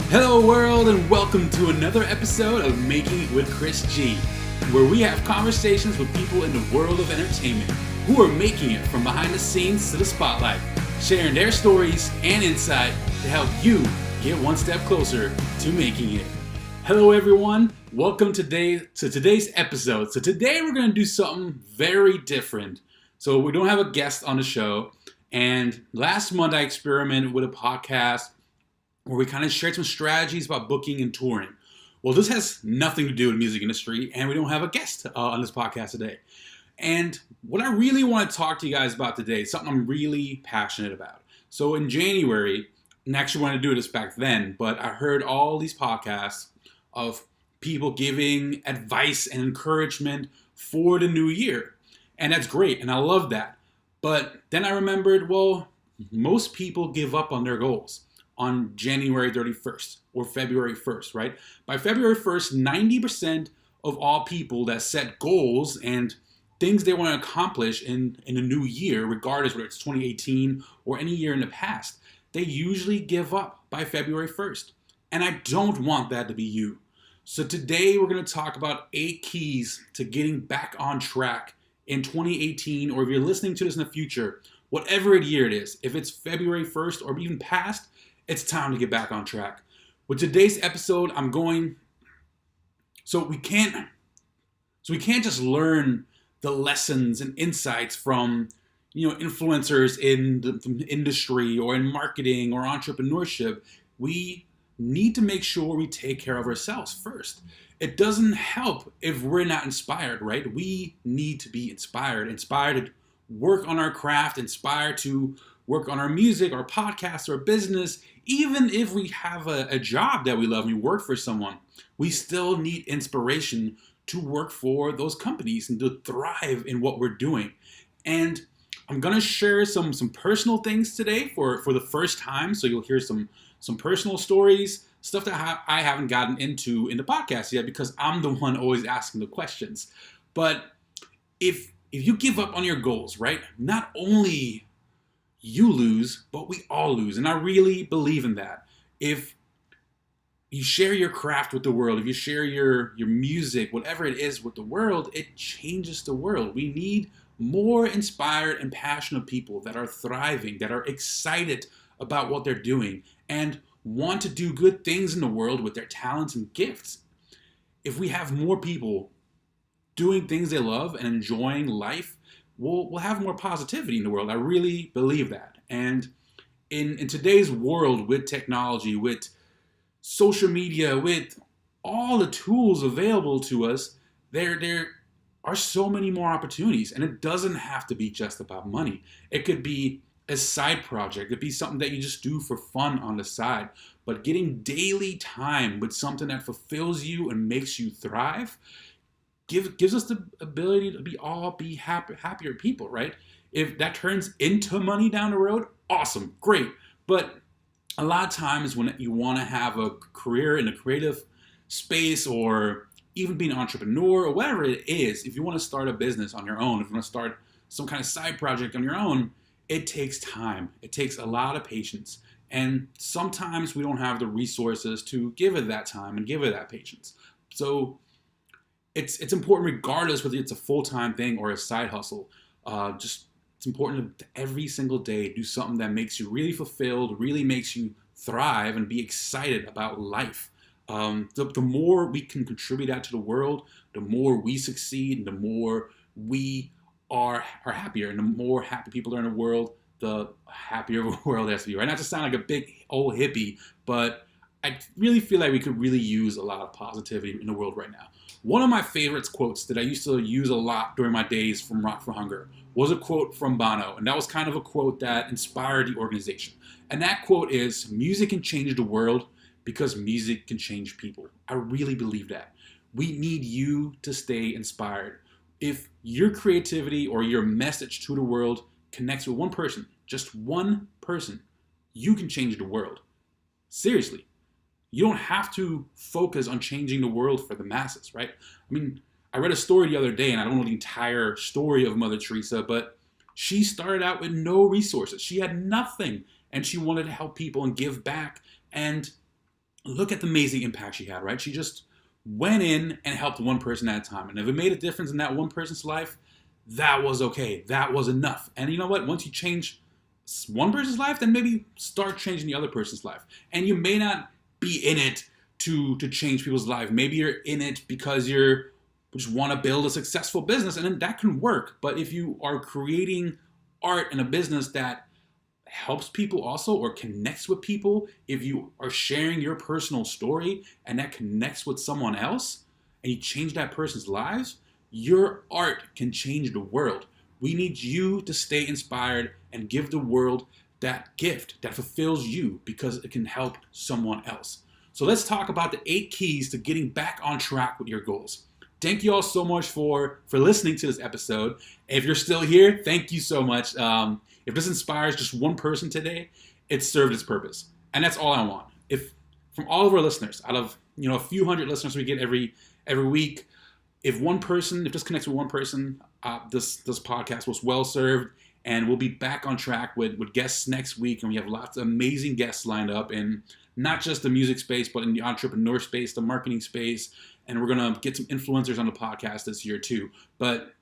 Hello world, and welcome to another episode of Making It with Chris G, where we have conversations with people in the world of entertainment who are making it from behind the scenes to the spotlight, sharing their stories and insight to help you get one step closer to making it. Hello everyone, welcome to today's episode. So today we're going to do something very different. So we don't have a guest on the show, and last month I experimented with a podcast where we kind of shared some strategies about booking and touring. Well, this has nothing to do with the music industry, and we don't have a guest on this podcast today. And what I really want to talk to you guys about today is something I'm really passionate about. So in January, and actually wanted to do this back then, but I heard all these podcasts of people giving advice and encouragement for the new year. And that's great, and I love that. But then I remembered, well, most people give up on their goals on January 31st or February 1st, right? By February 1st, 90% of all people that set goals and things they want to accomplish in a new year, regardless whether it's 2018 or any year in the past, they usually give up by February 1st. And I don't want that to be you. So today we're going to talk about 8 keys to getting back on track in 2018, or if you're listening to this in the future, whatever year it is, if it's February 1st or even past, it's time to get back on track. With today's episode, so we can't just learn the lessons and insights from, influencers in the industry or in marketing or entrepreneurship. We need to make sure we take care of ourselves first. It doesn't help if we're not inspired, right? We need to be inspired to work on our craft, inspired to work on our music, our podcast, our business. Even if we have a job that we love and we work for someone, we still need inspiration to work for those companies and to thrive in what we're doing. And I'm going to share some personal things today for the first time. So you'll hear some personal stories, stuff that I haven't gotten into in the podcast yet because I'm the one always asking the questions. But if you give up on your goals, right, not only you lose, but we all lose. And I really believe in that. If you share your craft with the world, if you share your music, whatever it is with the world, it changes the world. We need more inspired and passionate people that are thriving, that are excited about what they're doing, and want to do good things in the world with their talents and gifts. If we have more people doing things they love and enjoying life, we'll have more positivity in the world. I really believe that. And in today's world, with technology, with social media, with all the tools available to us, there are so many more opportunities. And it doesn't have to be just about money. It could be a side project. It could be something that you just do for fun on the side. But getting daily time with something that fulfills you and makes you thrive gives us the ability to be happier people, right? If that turns into money down the road, awesome, great. But a lot of times when you want to have a career in a creative space, or even be an entrepreneur or whatever it is, if you want to start a business on your own, if you want to start some kind of side project on your own, it takes time. It takes a lot of patience. And sometimes we don't have the resources to give it that time and give it that patience. So it's important, regardless whether it's a full-time thing or a side hustle. It's important to every single day do something that makes you really fulfilled, really makes you thrive and be excited about life. The more we can contribute that to the world, the more we succeed, and the more we are happier. And the more happy people are in the world, the happier the world has to be, right? Not to sound like a big old hippie, but I really feel like we could really use a lot of positivity in the world right now. One of my favorite quotes that I used to use a lot during my days from Rock for Hunger was a quote from Bono, and that was kind of a quote that inspired the organization. And that quote is, "Music can change the world because music can change people." I really believe that. We need you to stay inspired. If your creativity or your message to the world connects with one person, just one person, you can change the world. Seriously. You don't have to focus on changing the world for the masses, right? I mean, I read a story the other day, and I don't know the entire story of Mother Teresa, but She started out with no resources. She had nothing, and she wanted to help people and give back. And look at the amazing impact she had, right? She just went in and helped one person at a time. And if it made a difference in that one person's life, that was okay. That was enough. And you know what? Once you change one person's life, then maybe start changing the other person's life. And you may not be in it to change people's life. Maybe you're in it because you just want to build a successful business, and then that can work. But if you are creating art in a business that helps people also, or connects with people, if you are sharing your personal story and that connects with someone else and you change that person's lives, your art can change the world. We need you to stay inspired and give the world that gift that fulfills you, because it can help someone else. So let's talk about the 8 keys to getting back on track with your goals. Thank you all so much for listening to this episode. If you're still here, thank you so much. If this inspires just one person today, it served its purpose. And that's all I want. If from all of our listeners, out of a few hundred listeners we get every week, if this connects with one person, this podcast was well served, and we'll be back on track with guests next week. And we have lots of amazing guests lined up in not just the music space, but in the entrepreneur space, the marketing space. And we're going to get some influencers on the podcast this year too. But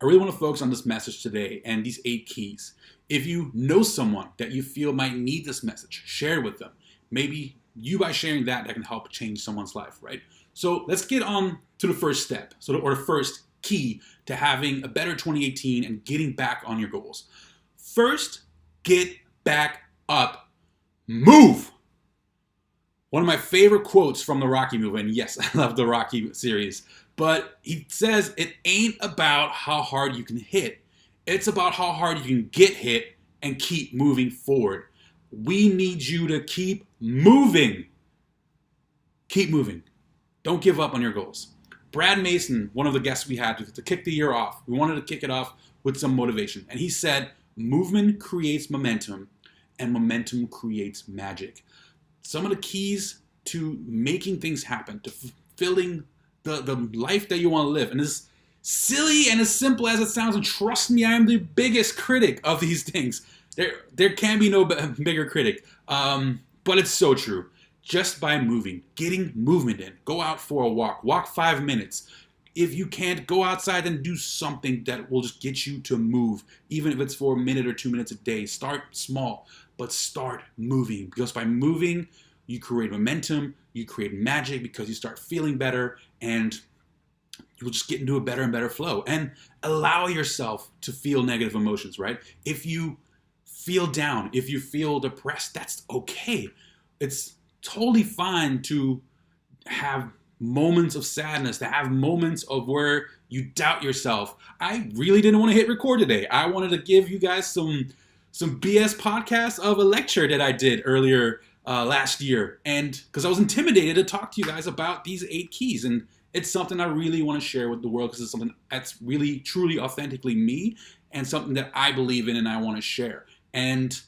I really want to focus on this message today and these 8 keys. If you know someone that you feel might need this message, share it with them. Maybe you, by sharing that can help change someone's life, right? So let's get on to the first step, or the first key to having a better 2018 and getting back on your goals. First, get back up. Move! One of my favorite quotes from the Rocky movie, and yes, I love the Rocky series, but he says it ain't about how hard you can hit. It's about how hard you can get hit and keep moving forward. We need you to keep moving. Keep moving. Don't give up on your goals. Brad Mason, one of the guests we had to kick the year off, we wanted to kick it off with some motivation. And he said, movement creates momentum, and momentum creates magic. Some of the keys to making things happen, to fulfilling the life that you want to live. And as silly and as simple as it sounds, and trust me, I am the biggest critic of these things. There can be no bigger critic. But it's so true. Just by moving, getting movement in. Go out for a walk 5 minutes. If you can't, go outside and do something that will just get you to move. Even if it's for a minute or 2 minutes a day. Start small, but start moving. Because by moving, you create momentum, you create magic, because you start feeling better, and you'll just get into a better and better flow. And allow yourself to feel negative emotions, right? If you feel down, if you feel depressed, that's okay. It's totally fine to have moments of sadness, to have moments of where you doubt yourself. I really didn't want to hit record today. I wanted to give you guys some BS podcasts of a lecture that I did earlier last year, and because I was intimidated to talk to you guys about these 8 keys, and it's something I really want to share with the world, because it's something that's really, truly, authentically me, and something that I believe in and I want to share. And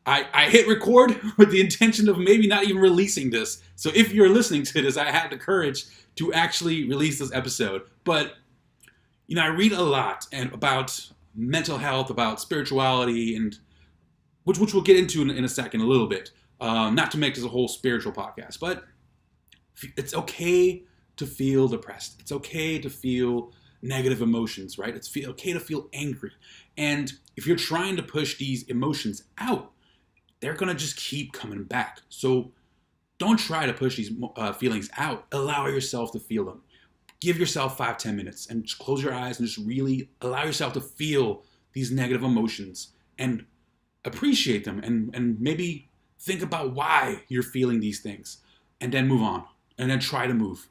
I hit record with the intention of maybe not even releasing this. So if you're listening to this, I had the courage to actually release this episode. But I read a lot about mental health, about spirituality, and which we'll get into in a second, a little bit. Not to make this a whole spiritual podcast, but it's okay to feel depressed. It's okay to feel negative emotions, right? It's okay to feel angry. And if you're trying to push these emotions out, they're going to just keep coming back. So don't try to push these feelings out. Allow yourself to feel them. Give yourself 5-10 minutes and just close your eyes and just really allow yourself to feel these negative emotions and appreciate them, and maybe think about why you're feeling these things, and then move on, and then try to move,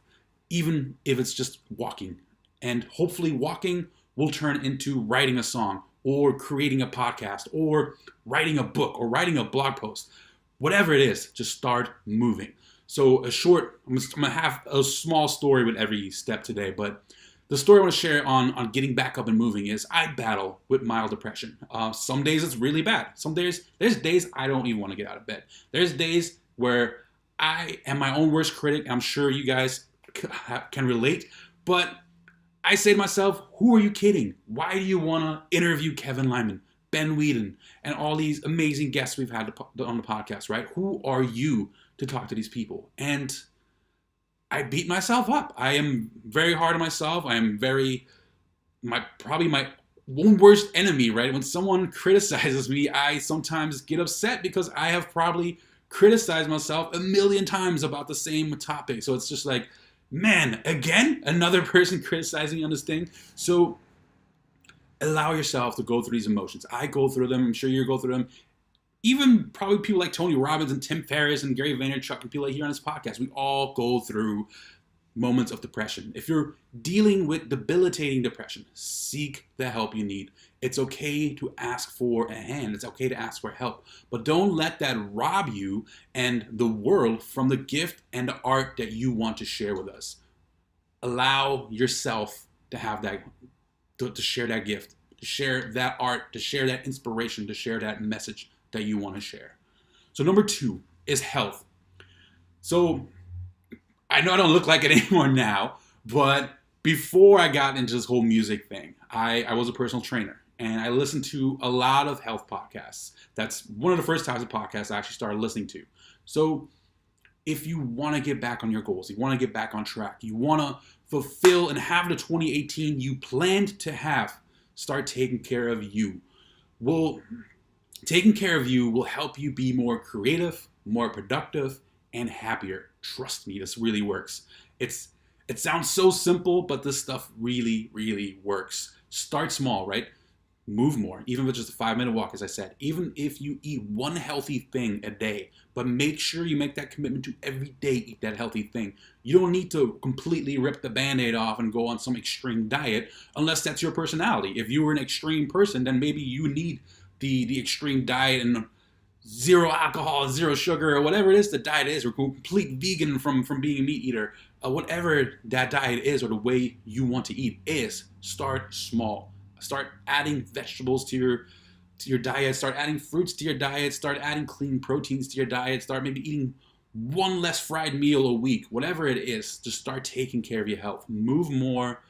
even if it's just walking. And hopefully walking will turn into writing a song, or creating a podcast, or writing a book, or writing a blog post. Whatever it is, just start moving. So I'm going to have a small story with every step today, but the story I want to share on getting back up and moving is I battle with mild depression. Some days it's really bad. There's days I don't even want to get out of bed. There's days where I am my own worst critic. I'm sure you guys can relate, but I say to myself, who are you kidding? Why do you want to interview Kevin Lyman, Ben Whedon, and all these amazing guests we've had on the podcast, right? Who are you to talk to these people? And I beat myself up. I am very hard on myself. I am probably my one worst enemy, right? When someone criticizes me, I sometimes get upset because I have probably criticized myself a million times about the same topic. So it's just like, man, again, another person criticizing me on this thing. So allow yourself to go through these emotions. I go through them. I'm sure you go through them. Even probably people like Tony Robbins and Tim Ferriss and Gary Vaynerchuk and people like here on this podcast, we all go through moments of depression. If you're dealing with debilitating depression, seek the help you need. It's okay to ask for a hand. It's okay to ask for help. But don't let that rob you and the world from the gift and the art that you want to share with us. Allow yourself to have that, to share that gift, to share that art, to share that inspiration, to share that message that you want to share. So number 2 is health. So I know I don't look like it anymore now, but before I got into this whole music thing, I was a personal trainer and I listened to a lot of health podcasts. That's one of the first types of podcasts I actually started listening to. So if you want to get back on your goals, you want to get back on track, you want to fulfill and have the 2018 you planned to have, start taking care of you. Well, taking care of you will help you be more creative, more productive, and happier. Trust me, this really works. It sounds so simple, but this stuff really, really works. Start small, right? Move more, even if it's just a 5-minute walk, as I said. Even if you eat one healthy thing a day, but make sure you make that commitment to every day eat that healthy thing. You don't need to completely rip the Band-Aid off and go on some extreme diet unless that's your personality. If you were an extreme person, then maybe you need the extreme diet and zero alcohol, zero sugar, or whatever it is the diet is, or complete vegan from being a meat eater, whatever that diet is or the way you want to eat is, start small. Start adding vegetables to your diet, start adding fruits to your diet, start adding clean proteins to your diet, start maybe eating one less fried meal a week, whatever it is, just start taking care of your health. Move more.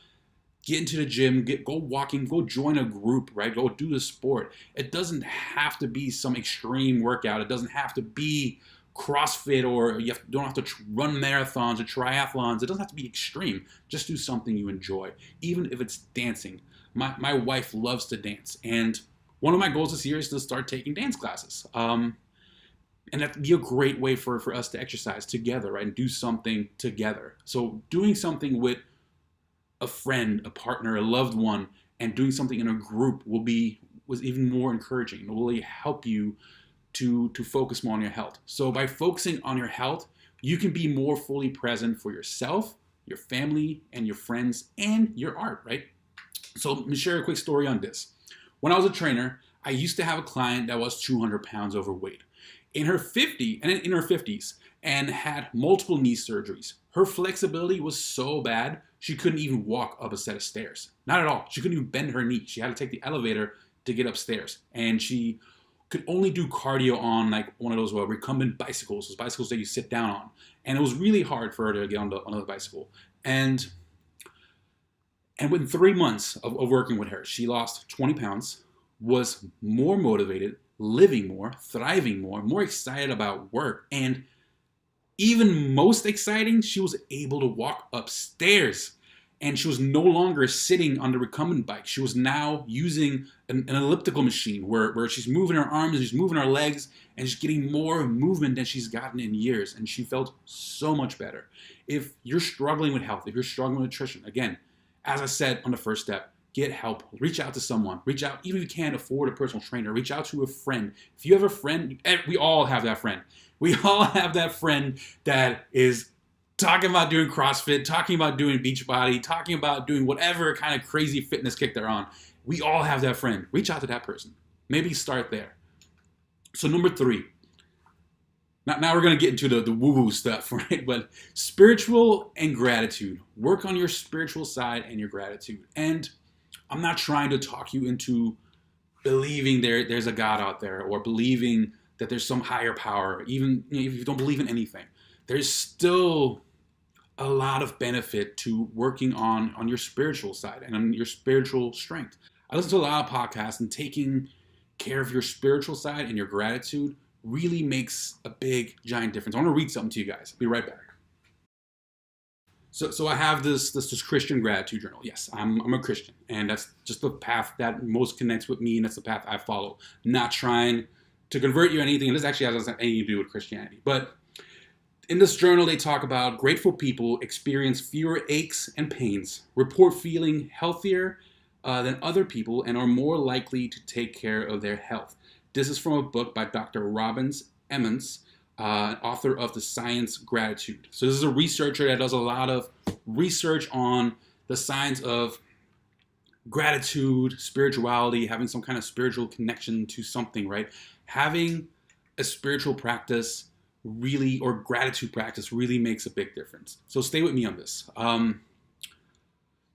Get into the gym, go walking, go join a group, right? Go do the sport. It doesn't have to be some extreme workout. It doesn't have to be CrossFit or don't have to run marathons or triathlons. It doesn't have to be extreme. Just do something you enjoy, even if it's dancing. My wife loves to dance, and one of my goals this year is to start taking dance classes. And that'd be a great way for us to exercise together, right? And do something together. So doing something with a friend, a partner, a loved one, and doing something in a group was even more encouraging. It will really help you to focus more on your health. So by focusing on your health, you can be more fully present for yourself, your family, and your friends, and your art, right? So let me share a quick story on this. When I was a trainer, I used to have a client that was 200 pounds overweight. In her 50s, and had multiple knee surgeries. Her flexibility was so bad, she couldn't even walk up a set of stairs. Not at all. She couldn't even bend her knee. She had to take the elevator to get upstairs. And she could only do cardio on like one of those recumbent bicycles, those bicycles that you sit down on. And it was really hard for her to get on the bicycle. And within 3 months of working with her, she lost 20 pounds, was more motivated, living more, thriving more excited about work, and even most exciting, she was able to walk upstairs. And she was no longer sitting on the recumbent bike. She was now using an elliptical machine where she's moving her arms, she's moving her legs, and she's getting more movement than she's gotten in years. And she felt so much better. If you're struggling with health, if you're struggling with nutrition, again, as I said on the first step, get help. Reach out to someone. Reach out, even if you can't afford a personal trainer, reach out to a friend. If you have a friend, we all have that friend. We all have that friend that is talking about doing CrossFit, talking about doing Beachbody, talking about doing whatever kind of crazy fitness kick they're on. We all have that friend. Reach out to that person. Maybe start there. So number 3. Now we're going to get into the woo-woo stuff, right? But spiritual and gratitude. Work on your spiritual side and your gratitude. And I'm not trying to talk you into believing there's a God out there or believing that there's some higher power, even if you don't believe in anything. There's still a lot of benefit to working on your spiritual side and on your spiritual strength. I listen to a lot of podcasts, and taking care of your spiritual side and your gratitude really makes a big, giant difference. I want to read something to you guys. I'll be right back. So I have this Christian gratitude journal. Yes, I'm a Christian, and that's just the path that most connects with me, and that's the path I follow. Not trying to convert you or anything, and this actually hasn't anything to do with Christianity. But in this journal, they talk about grateful people experience fewer aches and pains, report feeling healthier than other people, and are more likely to take care of their health. This is from a book by Dr. Robbins Emmons, author of The Science Gratitude. So this is a researcher that does a lot of research on the science of gratitude, spirituality, having some kind of spiritual connection to something, right? Having a spiritual practice really, or gratitude practice, really makes a big difference. So stay with me on this.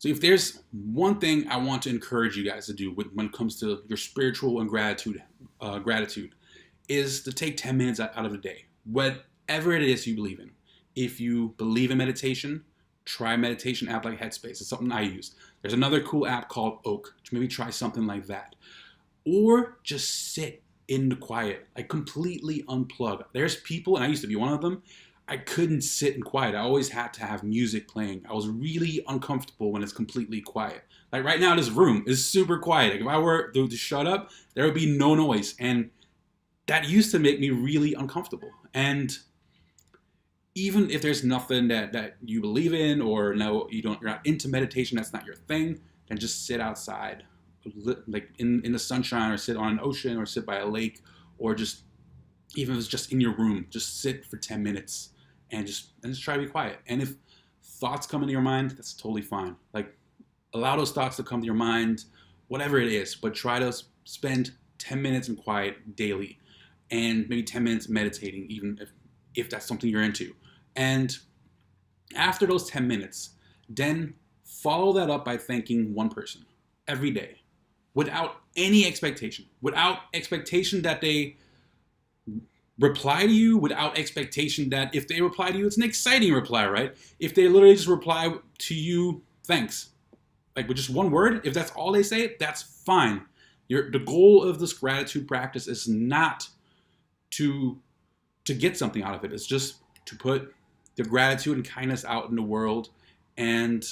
So if there's one thing I want to encourage you guys to do when it comes to your spiritual and gratitude, is to take 10 minutes out of the day, whatever it is you believe in. If you believe in meditation, try a meditation app like Headspace. It's something I use. There's another cool app called Oak. Maybe try something like that. Or just sit in the quiet, like completely unplug. There's people, and I used to be one of them, I couldn't sit in quiet. I always had to have music playing. I was really uncomfortable when it's completely quiet. Like right now, this room is super quiet. Like if I were to shut up, there would be no noise. And that used to make me really uncomfortable. And even if there's nothing that you believe in, or no, you're not into meditation, that's not your thing, then just sit outside, like in the sunshine, or sit on an ocean, or sit by a lake, or just, even if it's just in your room, just sit for 10 minutes and just try to be quiet. And if thoughts come into your mind, that's totally fine. Like, allow those thoughts to come to your mind, whatever it is, but try to spend 10 minutes in quiet daily, and maybe 10 minutes meditating, even if that's something you're into. And after those 10 minutes, then follow that up by thanking one person every day, without any expectation, that they reply to you, without expectation that if they reply to you, it's an exciting reply, right? If they literally just reply to you, thanks, like with just one word, if that's all they say, that's fine. The goal of this gratitude practice is not to get something out of it. It's just to put the gratitude and kindness out in the world, and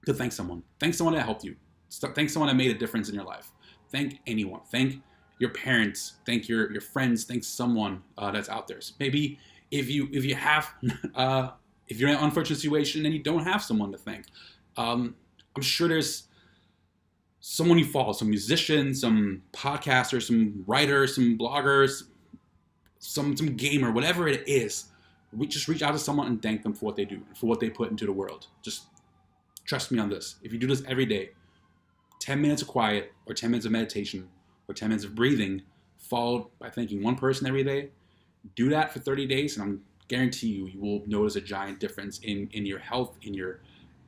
to thank someone. Thank someone that helped you. Thank someone that made a difference in your life. Thank anyone. Thank your parents. Thank your friends. Thank someone that's out there. So maybe if you have if you're in an unfortunate situation and you don't have someone to thank, I'm sure there's someone you follow, some musician, some podcaster, some writer, some bloggers, some gamer, whatever it is. Just reach out to someone and thank them for what they do, for what they put into the world. Just trust me on this. If you do this every day, 10 minutes of quiet, or 10 minutes of meditation, or 10 minutes of breathing, followed by thanking one person every day, do that for 30 days, and I guarantee you will notice a giant difference in your health, in your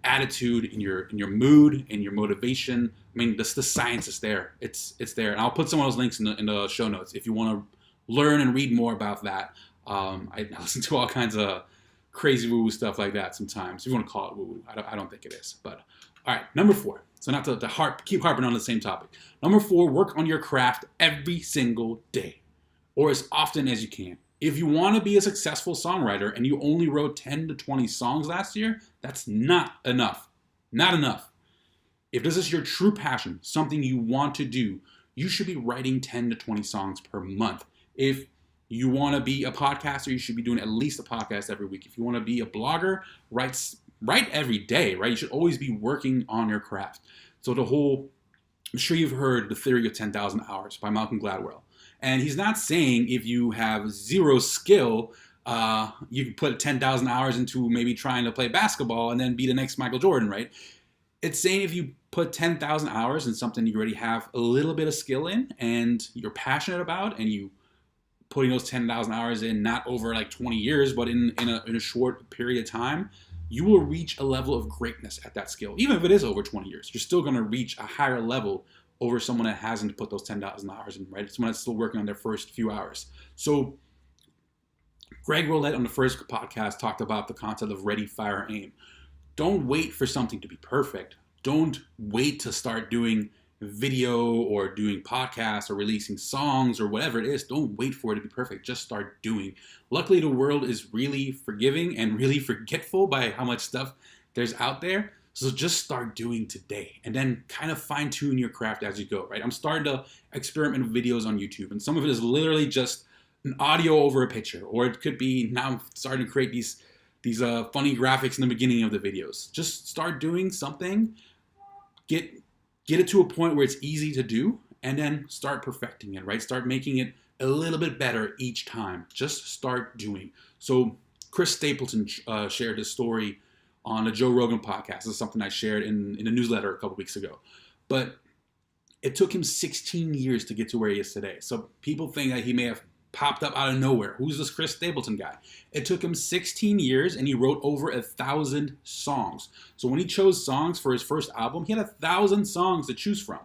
attitude, in your mood, in your motivation. I mean, the science is there. It's there. And I'll put some of those links in the show notes if you want to learn and read more about that. I listen to all kinds of crazy woo-woo stuff like that sometimes. If you want to call it woo-woo, I don't think it is. But all right, number 4. So not to keep harping on the same topic. Number 4, work on your craft every single day, or as often as you can. If you want to be a successful songwriter and you only wrote 10 to 20 songs last year, that's not enough. Not enough. If this is your true passion, something you want to do, you should be writing 10 to 20 songs per month. If you want to be a podcaster, you should be doing at least a podcast every week. If you want to be a blogger, write every day, right? You should always be working on your craft. So I'm sure you've heard the theory of 10,000 hours by Malcolm Gladwell. And he's not saying if you have zero skill, you can put 10,000 hours into maybe trying to play basketball and then be the next Michael Jordan, right? It's saying if you put 10,000 hours in something you already have a little bit of skill in and you're passionate about, and you putting those 10,000 hours in, not over like 20 years, but in a short period of time, you will reach a level of greatness at that skill. Even if it is over 20 years, you're still going to reach a higher level over someone that hasn't put those 10,000 hours in, right? Someone that's still working on their first few hours. So Greg Rollett on the first podcast talked about the concept of ready, fire, aim. Don't wait for something to be perfect. Don't wait to start doing video or doing podcasts or releasing songs or whatever it is. Don't wait for it to be perfect. Just start doing. Luckily, the world is really forgiving and really forgetful by how much stuff there's out there. So just start doing today and then kind of fine tune your craft as you go, right? I'm starting to experiment with videos on YouTube, and some of it is literally just an audio over a picture, or it could be now I'm starting to create these funny graphics in the beginning of the videos. Just start doing something, get it to a point where it's easy to do, and then start perfecting it, right? Start making it a little bit better each time. Just start doing. So Chris Stapleton shared this story on the Joe Rogan podcast. This is something I shared in a newsletter a couple weeks ago. But it took him 16 years to get to where he is today. So people think that he may have popped up out of nowhere. Who's this Chris Stapleton guy? It took him 16 years and he wrote over 1,000 songs. So when he chose songs for his first album, he had 1,000 songs to choose from.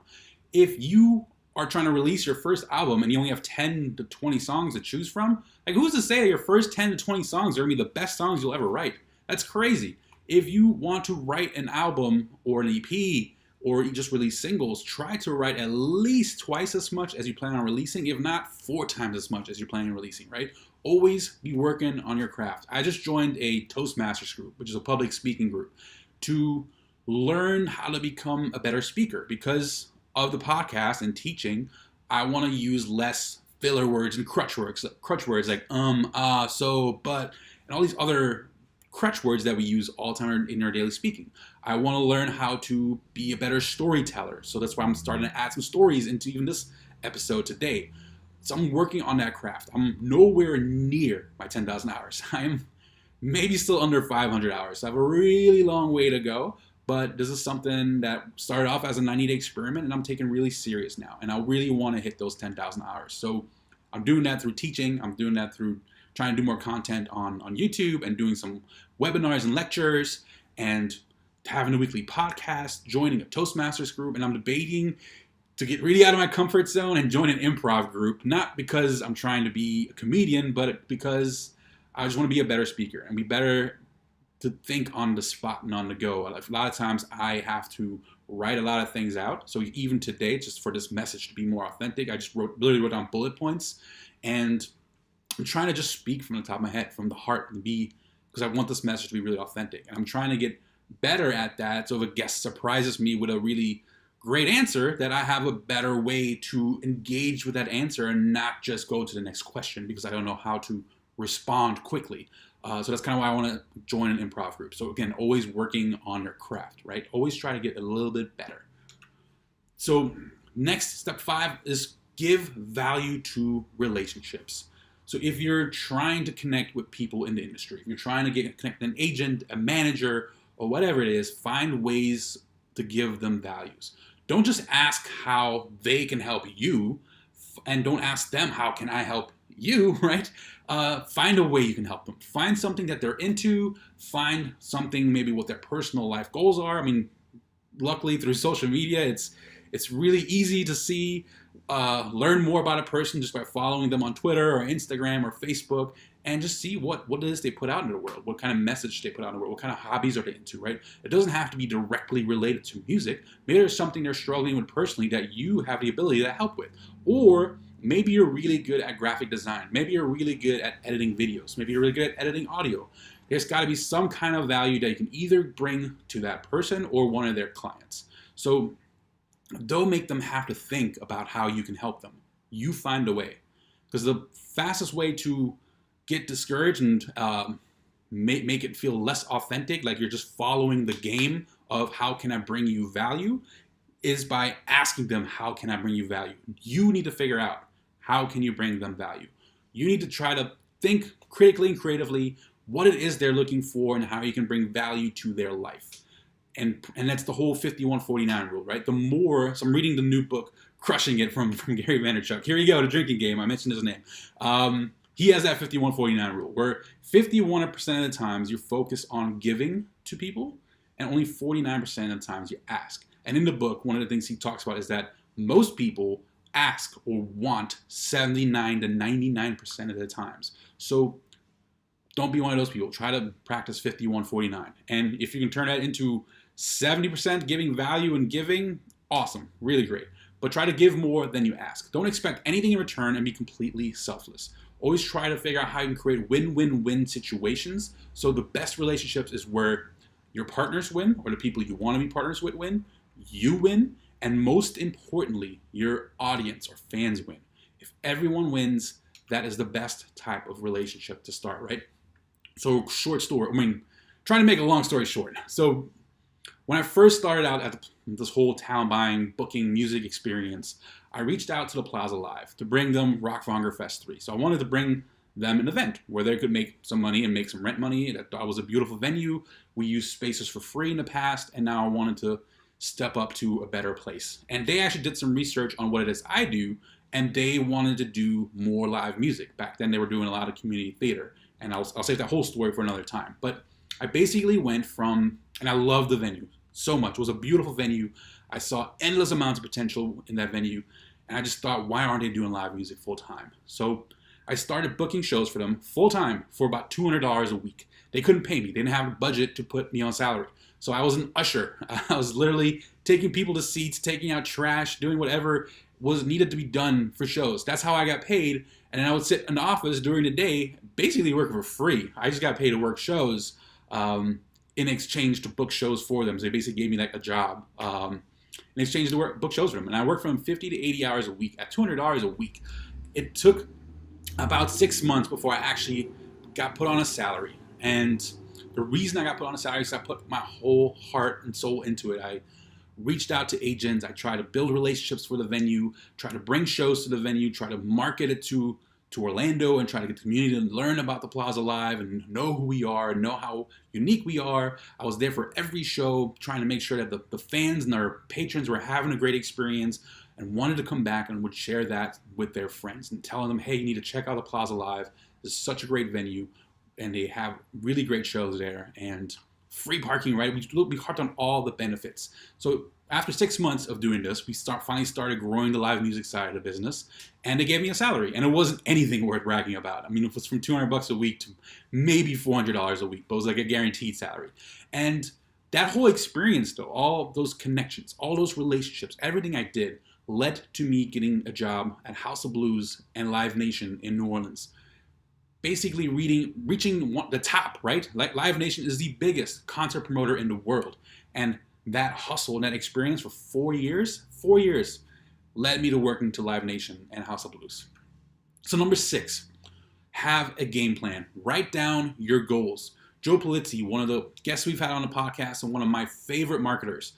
If you are trying to release your first album and you only have 10 to 20 songs to choose from, like who's to say that your first 10 to 20 songs are going to be the best songs you'll ever write? That's crazy. If you want to write an album or an EP or you just release singles, try to write at least twice as much as you plan on releasing, if not 4 times as much as you're planning on releasing, right? Always be working on your craft. I just joined a Toastmasters group, which is a public speaking group, to learn how to become a better speaker. Because of the podcast and teaching, I want to use less filler words and crutch words like so, but, and all these other crutch words that we use all the time in our daily speaking. I want to learn how to be a better storyteller. So that's why I'm starting to add some stories into even this episode today. So I'm working on that craft. I'm nowhere near my 10,000 hours. I'm maybe still under 500 hours. So I have a really long way to go. But this is something that started off as a 90-day experiment, and I'm taking really serious now. And I really want to hit those 10,000 hours. So I'm doing that through teaching. I'm doing that through trying to do more content on YouTube and doing some webinars and lectures and having a weekly podcast, joining a Toastmasters group, and I'm debating to get really out of my comfort zone and join an improv group, not because I'm trying to be a comedian, but because I just want to be a better speaker and be better to think on the spot and on the go. A lot of times I have to write a lot of things out. So even today, just for this message to be more authentic, I just literally wrote down bullet points, and I'm trying to just speak from the top of my head, from the heart, and because I want this message to be really authentic. And I'm trying to get better at that. So if a guest surprises me with a really great answer, that I have a better way to engage with that answer and not just go to the next question because I don't know how to respond quickly. So that's kind of why I want to join an improv group. So again, always working on your craft, right? Always try to get a little bit better. So next, step 5 is give value to relationships. So if you're trying to connect with people in the industry, if you're trying to connect an agent, a manager, or whatever it is, find ways to give them values. Don't just ask how they can help you, and don't ask them how can I help you, right? Find a way you can help them. Find something that they're into. Find something maybe what their personal life goals are. I mean, luckily through social media, it's really easy to see, learn more about a person just by following them on Twitter or Instagram or Facebook, and just see what it is they put out into the world, what kind of message they put out in the world, what kind of hobbies are they into, right? It doesn't have to be directly related to music. Maybe there's something they're struggling with personally that you have the ability to help with. Or maybe you're really good at graphic design. Maybe you're really good at editing videos. Maybe you're really good at editing audio. There's got to be some kind of value that you can either bring to that person or one of their clients. So don't make them have to think about how you can help them. You find a way. Because the fastest way to get discouraged and make it feel less authentic, like you're just following the game of how can I bring you value, is by asking them, how can I bring you value? You need to figure out, how can you bring them value? You need to try to think critically and creatively what it is they're looking for and how you can bring value to their life. And that's the whole 51-49 rule, right? The more, so I'm reading the new book, Crushing It from Gary Vaynerchuk. Here you go, the drinking game. I mentioned his name. He has that 51-49 rule, where 51% of the times you focus on giving to people, and only 49% of the times you ask. And in the book, one of the things he talks about is that most people ask or want 79 to 99% of the times. So don't be one of those people. Try to practice 51-49. And if you can turn that into 70% giving value and giving, awesome, really great. But try to give more than you ask. Don't expect anything in return and be completely selfless. Always try to figure out how you can create win-win-win situations. So the best relationships is where your partners win, or the people you want to be partners with win, you win, and most importantly, your audience or fans win. If everyone wins, that is the best type of relationship to start, right? So short story, trying to make a long story short. So when I first started out at this whole talent buying, booking, music experience, I reached out to the Plaza Live to bring them Rockvanger Fest 3. So I wanted to bring them an event where they could make some money and make some rent money. That was a beautiful venue. We used spaces for free in the past, and now I wanted to step up to a better place. And they actually did some research on what it is I do, and they wanted to do more live music. Back then they were doing a lot of community theater, and I'll save that whole story for another time. But I basically went from, and I loved the venue so much. It was a beautiful venue. I saw endless amounts of potential in that venue, and I just thought, why aren't they doing live music full time? So I started booking shows for them full time for about $200 a week. They couldn't pay me. They didn't have a budget to put me on salary. So I was an usher. I was literally taking people to seats, taking out trash, doing whatever was needed to be done for shows. That's how I got paid. And then I would sit in the office during the day, basically working for free. I just got paid to work shows in exchange to book shows for them. So they basically gave me like a job in exchange to book shows for them. And I worked for them 50 to 80 hours a week at $200 a week. It took about 6 months before I actually got put on a salary. And the reason I got put on a salary is I put my whole heart and soul into it. I reached out to agents. I tried to build relationships for the venue, try to bring shows to the venue, try to market it to Orlando, and try to get the community to learn about the Plaza Live and know who we are and know how unique we are. I was there for every show, trying to make sure that the fans and our patrons were having a great experience and wanted to come back and would share that with their friends and telling them, hey, you need to check out the Plaza Live. This is such a great venue, and they have really great shows there, and free parking, right? We harped on all the benefits. So after 6 months of doing this, we finally started growing the live music side of the business, and they gave me a salary, and it wasn't anything worth bragging about. It was from $200 a week to maybe $400 a week, but it was like a guaranteed salary. And that whole experience, though, all those connections, all those relationships, everything I did led to me getting a job at House of Blues and Live Nation in New Orleans. Basically reaching the top, right? Like Live Nation is the biggest concert promoter in the world. And that hustle and that experience for 4 years led me to working to Live Nation and House of Blues. So number 6, have a game plan. Write down your goals. Joe Polizzi, one of the guests we've had on the podcast and one of my favorite marketers,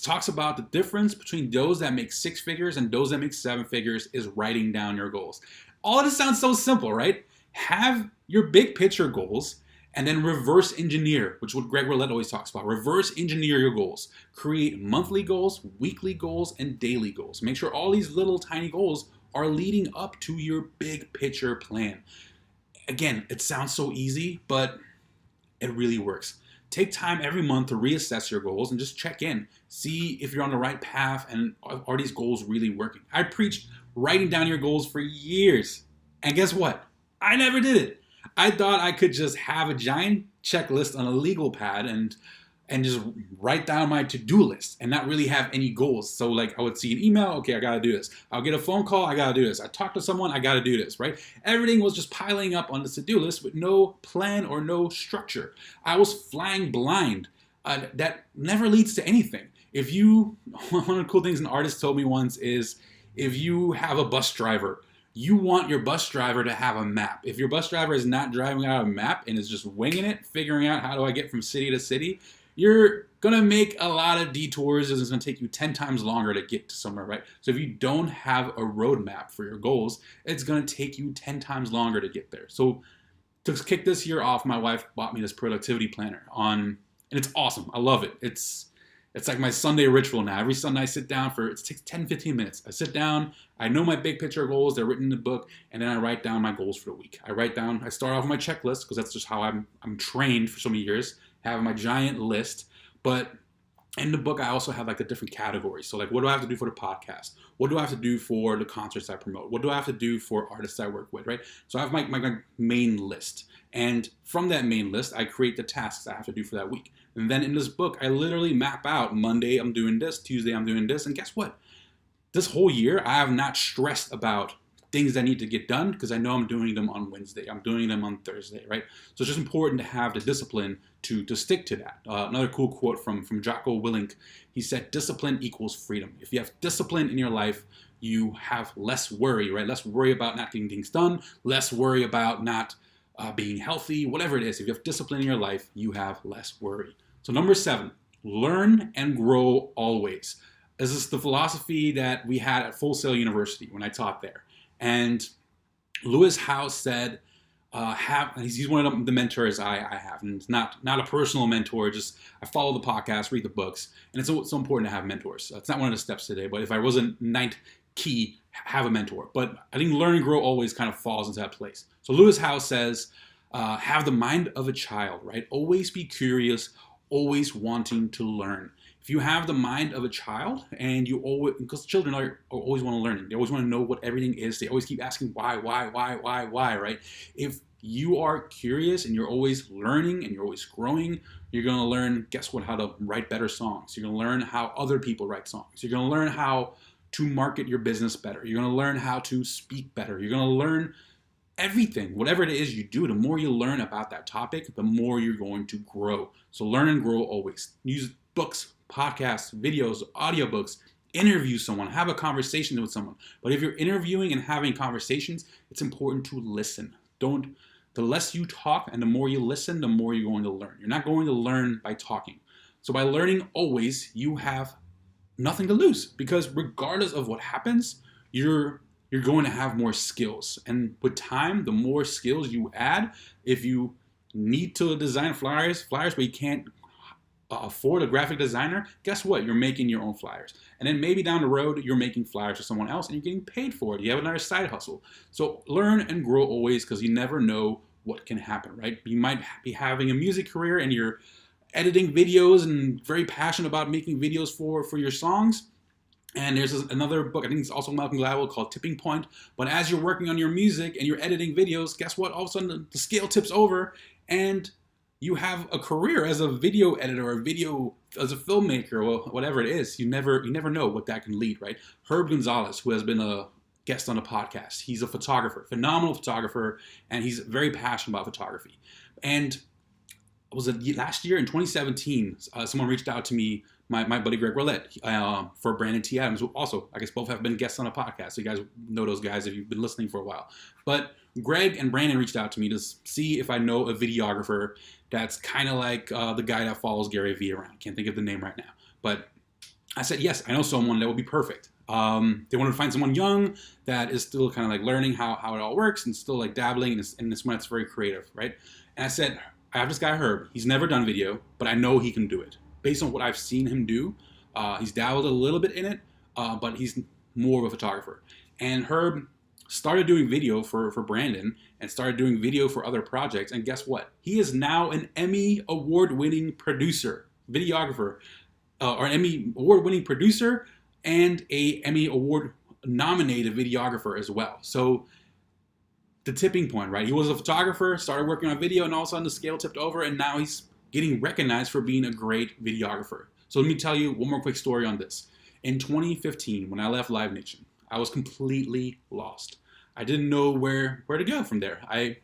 talks about the difference between those that make 6 figures and those that make 7 figures is writing down your goals. All of this sounds so simple, right? Have your big picture goals and then reverse engineer, which is what Greg Roulette always talks about. Reverse engineer your goals. Create monthly goals, weekly goals, and daily goals. Make sure all these little tiny goals are leading up to your big picture plan. Again, it sounds so easy, but it really works. Take time every month to reassess your goals and just check in. See if you're on the right path and are these goals really working. I preached writing down your goals for years. And guess what? I never did it. I thought I could just have a giant checklist on a legal pad and just write down my to-do list and not really have any goals. So like I would see an email, okay, I gotta do this. I'll get a phone call, I gotta do this. I talk to someone, I gotta do this, right? Everything was just piling up on the to-do list with no plan or no structure. I was flying blind. That never leads to anything. One of the cool things an artist told me once is, if you have a bus driver, you want your bus driver to have a map. If your bus driver is not driving out a map and is just winging it, figuring out how do I get from city to city, you're going to make a lot of detours and it's going to take you 10 times longer to get to somewhere, right? So if you don't have a roadmap for your goals, it's going to take you 10 times longer to get there. So to kick this year off, my wife bought me this productivity planner and it's awesome. I love it. It's like my Sunday ritual now. Every Sunday I sit down it takes 10, 15 minutes. I sit down, I know my big picture goals, they're written in the book, and then I write down my goals for the week. I start off with my checklist, because that's just how I'm trained for so many years, have my giant list, but in the book, I also have like the different categories. So like, what do I have to do for the podcast? What do I have to do for the concerts I promote? What do I have to do for artists I work with, right? So I have my main list. And from that main list, I create the tasks I have to do for that week. And then in this book, I literally map out Monday, I'm doing this, Tuesday, I'm doing this. And guess what? This whole year, I have not stressed about things that need to get done because I know I'm doing them on Wednesday. I'm doing them on Thursday, right? So it's just important to have the discipline to stick to that. Another cool quote from Jocko Willink, he said, discipline equals freedom. If you have discipline in your life, you have less worry, right? Less worry about not getting things done, less worry about not being healthy, whatever it is. If you have discipline in your life, you have less worry. So number 7, learn and grow always. This is the philosophy that we had at Full Sail University when I taught there. And Lewis Howes said, he's one of the mentors I have, and it's not a personal mentor. Just I follow the podcast, read the books, and it's so important to have mentors. It's not one of the steps today, but if I wasn't ninth key, have a mentor. But I think learn and grow always kind of falls into that place. So Lewis Howes says, have the mind of a child, right? Always be curious, always wanting to learn. If you have the mind of a child, and you always, because children are always want to learn, they always want to know what everything is. They always keep asking why, right? If you are curious and you're always learning and you're always growing, you're going to learn, guess what, how to write better songs. You're going to learn how other people write songs. You're going to learn how to market your business better. You're going to learn how to speak better. You're going to learn everything, whatever it is you do. The more you learn about that topic, the more you're going to grow. So learn and grow always. Use books, podcasts, videos, audiobooks, interview someone, have a conversation with someone. But if you're interviewing and having conversations, it's important to listen. The less you talk and the more you listen, the more you're going to learn. You're not going to learn by talking. So by learning always, you have nothing to lose, because regardless of what happens, you're going to have more skills. And with time, the more skills you add, if you need to design flyers but you can't afford a graphic designer, guess what? You're making your own flyers. And then maybe down the road, you're making flyers for someone else and you're getting paid for it. You have another side hustle. So learn and grow always, because you never know what can happen, right? You might be having a music career and you're editing videos and very passionate about making videos for your songs. And there's another book, I think it's also Malcolm Gladwell, called Tipping Point. But as you're working on your music and you're editing videos, guess what? All of a sudden the scale tips over and you have a career as a video editor or as a filmmaker or whatever it is. You never know what that can lead, right? Herb Gonzalez, who has been a guest on the podcast, he's a photographer, phenomenal photographer, and he's very passionate about photography. And was it last year in 2017, someone reached out to me, my buddy Greg Roulette, for Brandon T. Adams, who also, I guess, both have been guests on a podcast. So you guys know those guys if you've been listening for a while. But Greg and Brandon reached out to me to see if I know a videographer that's kind of like the guy that follows Gary Vee around. Can't think of the name right now. But I said, yes, I know someone that would be perfect. They wanted to find someone young that is still kind of like learning how it all works and still like dabbling in this one that's very creative, right? And I said, I have this guy, Herb. He's never done video, but I know he can do it. Based on what I've seen him do, he's dabbled a little bit in it, but he's more of a photographer. And Herb started doing video for Brandon and started doing video for other projects. And guess what? He is now an Emmy award-winning producer, videographer, or an Emmy award-winning producer and a Emmy award-nominated videographer as well. So the tipping point, right? He was a photographer, started working on video, and all of a sudden the scale tipped over, and now he's getting recognized for being a great videographer. So let me tell you one more quick story on this. In 2015, when I left Live Nation, I was completely lost. I didn't know where to go from there. I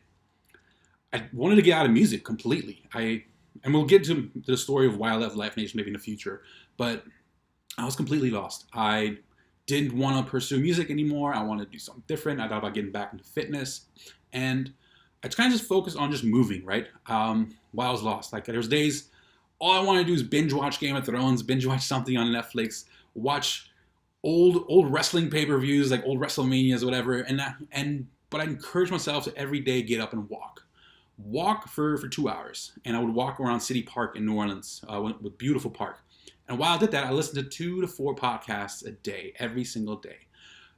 wanted to get out of music completely. And we'll get to the story of why I left Live Nation maybe in the future, but I was completely lost. I didn't want to pursue music anymore. I wanted to do something different. I thought about getting back into fitness, and I kind of just focused on just moving, right? While I was lost. Like there was days, all I wanted to do is binge watch Game of Thrones, binge watch something on Netflix, watch old wrestling pay-per-views, like old WrestleManias, whatever. But I encouraged myself to every day get up and walk for 2 hours. And I would walk around City Park in New Orleans, with beautiful park. And while I did that, I listened to 2 to 4 podcasts a day, every single day.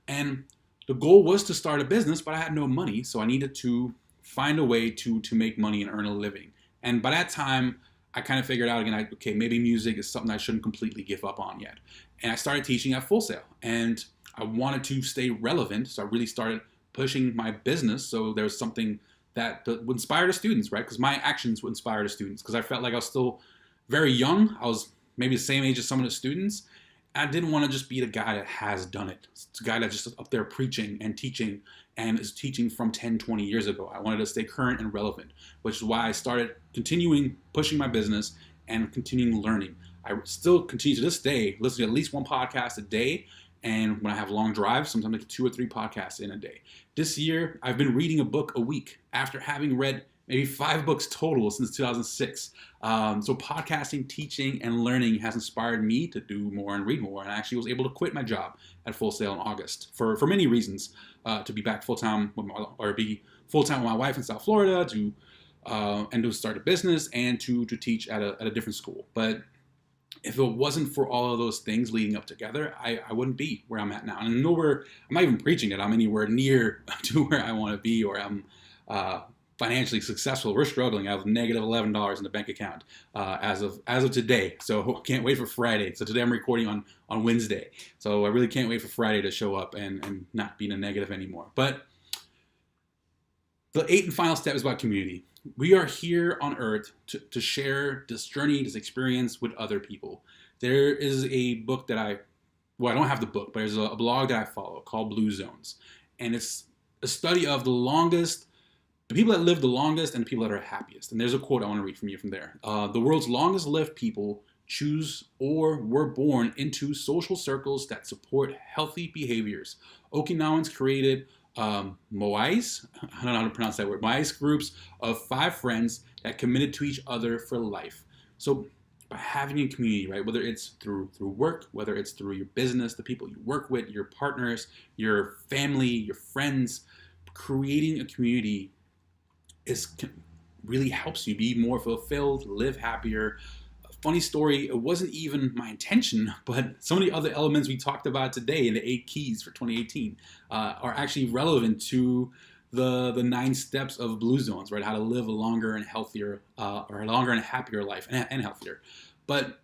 And the goal was to start a business, but I had no money, so I needed to find a way to make money and earn a living. And by that time, I kind of figured out again, okay, maybe music is something I shouldn't completely give up on yet. And I started teaching at Full Sail, and I wanted to stay relevant, so I really started pushing my business. So there was something that would inspire the students, right? Because my actions would inspire the students. Because I felt like I was still very young. I was maybe the same age as some of the students. I didn't want to just be the guy that has done it. It's a guy that's just up there preaching and teaching and is teaching from 10, 20 years ago. I wanted to stay current and relevant, which is why I started continuing pushing my business and continuing learning. I still continue to this day, listen to at least one podcast a day. And when I have long drives, sometimes I get 2 or 3 podcasts in a day. This year, I've been reading a book a week after having read maybe 5 books total since 2006. So podcasting, teaching, and learning has inspired me to do more and read more. And I actually was able to quit my job at Full Sail in August for many reasons. To be back full-time be full-time with my wife in South Florida, to start a business, and to teach at a different school. But if it wasn't for all of those things leading up together, I wouldn't be where I'm at now. And I'm not even preaching that I'm anywhere near to where I want to be, or I'm financially successful. We're struggling. I have negative $11 in the bank account as of today. So can't wait for Friday. So today I'm recording on Wednesday. So I really can't wait for Friday to show up and not be in a negative anymore. But the 8th and final step is about community. We are here on earth to share this journey, this experience with other people. There is a book that I don't have the book, but there's a blog that I follow called Blue Zones. And it's a study of the people that live the longest and the people that are happiest. And there's a quote I want to read from you from there. The world's longest lived people choose or were born into social circles that support healthy behaviors. Okinawans created moais, I don't know how to pronounce that word, moais groups of 5 friends that committed to each other for life. So by having a community, right, whether it's through work, whether it's through your business, the people you work with, your partners, your family, your friends, creating a community really helps you be more fulfilled, live happier. Funny story, it wasn't even my intention, but some of the other elements we talked about today in the 8 keys for 2018 are actually relevant to the 9 steps of Blue Zones, right? How to live a longer and healthier, or a longer and happier life, and healthier. But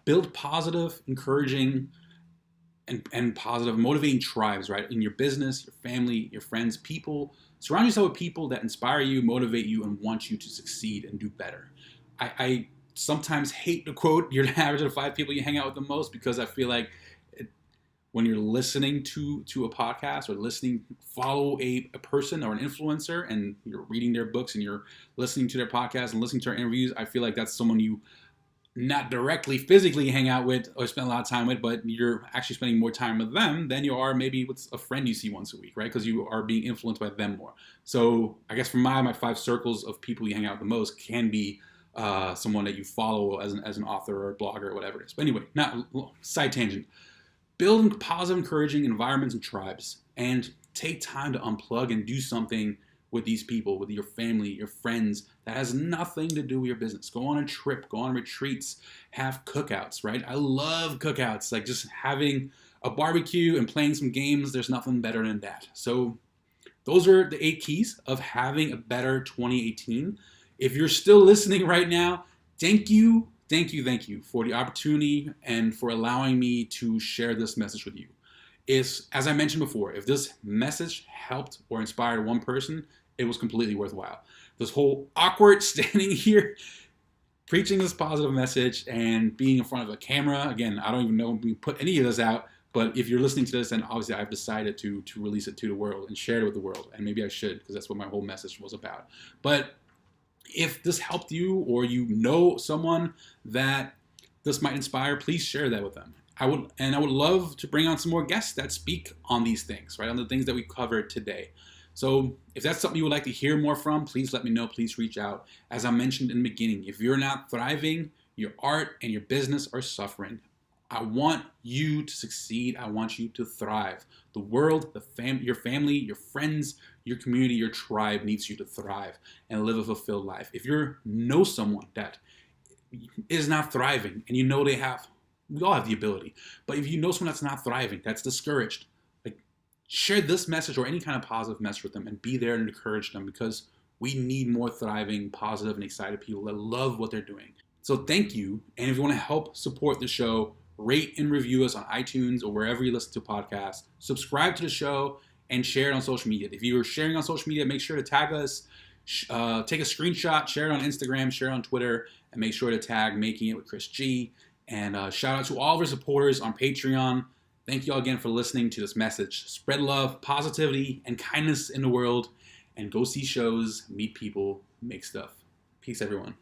build positive, encouraging, and positive, motivating tribes, right? In your business, your family, your friends, people. Surround yourself with people that inspire you, motivate you, and want you to succeed and do better. I sometimes hate to quote, you're the average of the 5 people you hang out with the most, because I feel like when you're listening to a podcast or follow a person or an influencer, and you're reading their books and you're listening to their podcast and listening to their interviews, I feel like that's someone you not directly physically hang out with or spend a lot of time with, but you're actually spending more time with them than you are maybe with a friend you see once a week, right? Because you are being influenced by them more. So I guess for my 5 circles of people you hang out with the most can be someone that you follow as an author or a blogger or whatever it is. But anyway, side tangent. Build positive, encouraging environments and tribes, and take time to unplug and do something with these people, with your family, your friends, that has nothing to do with your business. Go on a trip, go on retreats, have cookouts, right? I love cookouts, like just having a barbecue and playing some games. There's nothing better than that. So those are the 8 keys of having a better 2018. If you're still listening right now, thank you for the opportunity and for allowing me to share this message with you. As I mentioned before, if this message helped or inspired one person, it was completely worthwhile. This whole awkward standing here, preaching this positive message and being in front of a camera, again, I don't even know if we put any of this out, but if you're listening to this, then obviously I've decided to release it to the world and share it with the world. And maybe I should, because that's what my whole message was about. But if this helped you, or you know someone that this might inspire, please share that with them. I would love to bring on some more guests that speak on these things, right? On the things that we covered today. So if that's something you would like to hear more from, please let me know. Please reach out. As I mentioned in the beginning, if you're not thriving, your art and your business are suffering. I want you to succeed. I want you to thrive. The world, your family, your friends, your community, your tribe needs you to thrive and live a fulfilled life. If you know someone that is not thriving, and you know we all have the ability, but if you know someone that's not thriving, that's discouraged, share this message or any kind of positive message with them and be there and encourage them, because we need more thriving, positive, and excited people that love what they're doing. So thank you. And if you want to help support the show, rate and review us on iTunes or wherever you listen to podcasts. Subscribe to the show and share it on social media. If you are sharing on social media, make sure to tag us, take a screenshot, share it on Instagram, share it on Twitter, and make sure to tag Making It with Chris G. And shout out to all of our supporters on Patreon. Thank you all again for listening to this message. Spread love, positivity, and kindness in the world, and go see shows, meet people, make stuff. Peace, everyone.